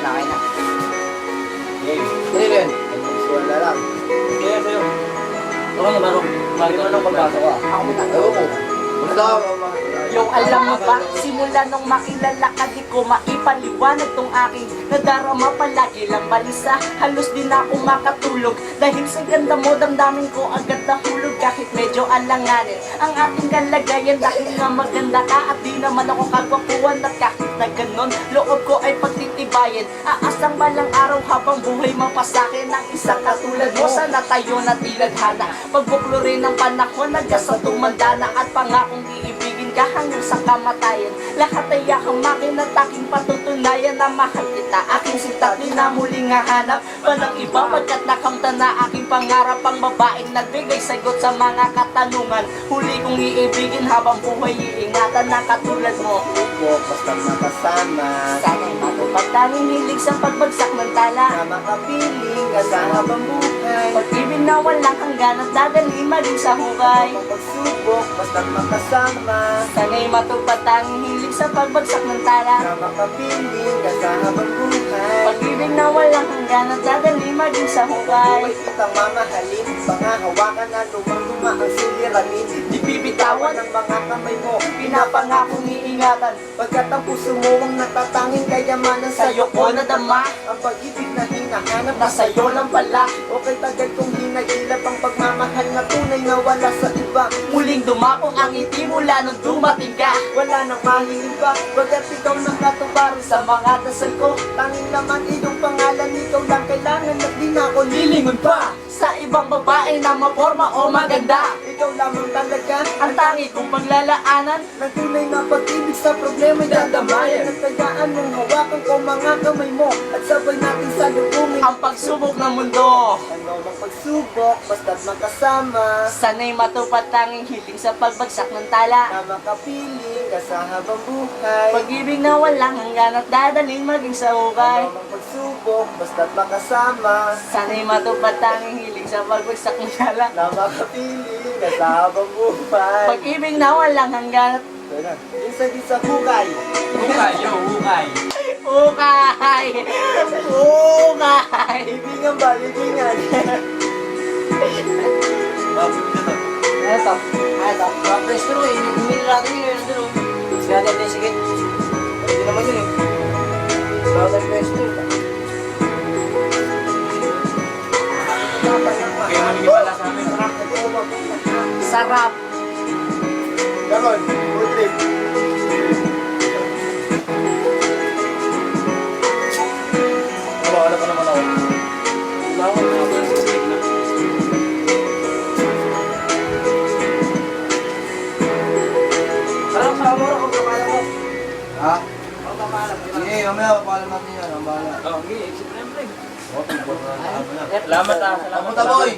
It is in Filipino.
yan, okay na. Game. Sige, Ben. Nagpagsuwan na lang. Kaya sa'yo. Ako na baro. Bakit ko na nung pagpasok ka? Ako muna. Ewan ko. Basta Yung alam mo ba, simula nung makilala ka di ko maipaliwanag tong aking nadarama palagi lang balisa. Halos di na ako makatulog dahil sa ganda mo damdamin ko agad nahulog kahit medyo alanganin ang ating kalagayan dahil nga maganda ka at di naman ako kagwapuan at kahit na ganon loob ko ay pagtitibayin. Aasang balang araw habang buhay mapasakin ng isang katulad mo sana tayo na tinadhana. Pagbuklo rin ng panahon nagkasa tumanda na at pangakong iibigin ka hanggang sa kamatayan. Lahat ay yakang makin at aking patutunayan na mahal kita. Aking sinta di na muling hahanap walang iba pagkat nakamta na aking pangarap ang babaeng nagbigay sagot sa mga katanungan. Huli kong iibigin habang buhay iingatan na katulad mo. Subok, basta makasama. Sana'y matupad tanging hilig sa pagbagsak ng tala. Na makapiling ka sa habang buhay. Pag-ibig na walang hanggan at dadalhin maging sa hukay. Pagsubok, basta makasama. Sana'y matupad tanging hilig sa pagbagsak ng tala. Na makapiling ka sa habang buhay. Pag-ibig na walang hanggan at dadalhin maging sa hukay. Buhay kitang mamahalin. Pangahawakan na lumang-luma ang suliranin. Di bibitawan Ng mga kamay mo. pinapangakong iingatan. Pagkat ang puso mo ang natatanging kayamanan Sa'yo ko nadama ang pag-ibig na hinahanap na sa'yo lang pala. Okay tagal kong hinagilap ang pagmamahal na tunay na wala sa iba. Muling dumako ang ngiti mula nung dumating ka. Wala nang mahiling pa, pagkat ikaw nang katuparan Sa mga dasal ko, tanging naman iyong pangalan, ikaw lang kailangan at di na ako lilingon pa. sa ibang babae na maporma o maganda. Ikaw lamang talaga Ang tangi kong paglalaanan, ng tunay na pag-ibig sa problema'y dadamayan. At kayaan mong hawakan ko mga kamay mo at sabay natin salubungin ang pagsubok ng mundo. ano mang pagsubok, basta't makasama. Sana'y matupad tanging hiling sa pagbagsak ng tala. Na makapiling ka sa habang buhay. Pag-ibig na walang hanggan at dadalhin maging sa hukay. Ano mang pagsubok, basta't makasama. Sana'y matupad tanging hiling sa pagbagsak ng tala. Na makapiling ka sa habang buhay. Pag-ibig na walang hanggan at Ito na. Minsan din sa bukay. Hukay, yo, hukay. hukay! Hukay! Ibingan ba? Ibingan. Bakit na to? Eto. Mga presto ro eh. Humili natin yun. Nandun o. Sige natin din, sige. Pwede naman yun eh. Mga presto eh. Kaya maniniwala sa amin. Sarap! Ganon. Good trip. Wala pa naman ako. Wala ako na ako sa stick na. Parang sama mo ako kapala mo. Ha? Ako kapala mo. Sige, mamaya papalam natin yan. Ang bahala. Oh, okay, siyempre. Oh, tibot na. Salamat ah, salamat. Kamusta boy?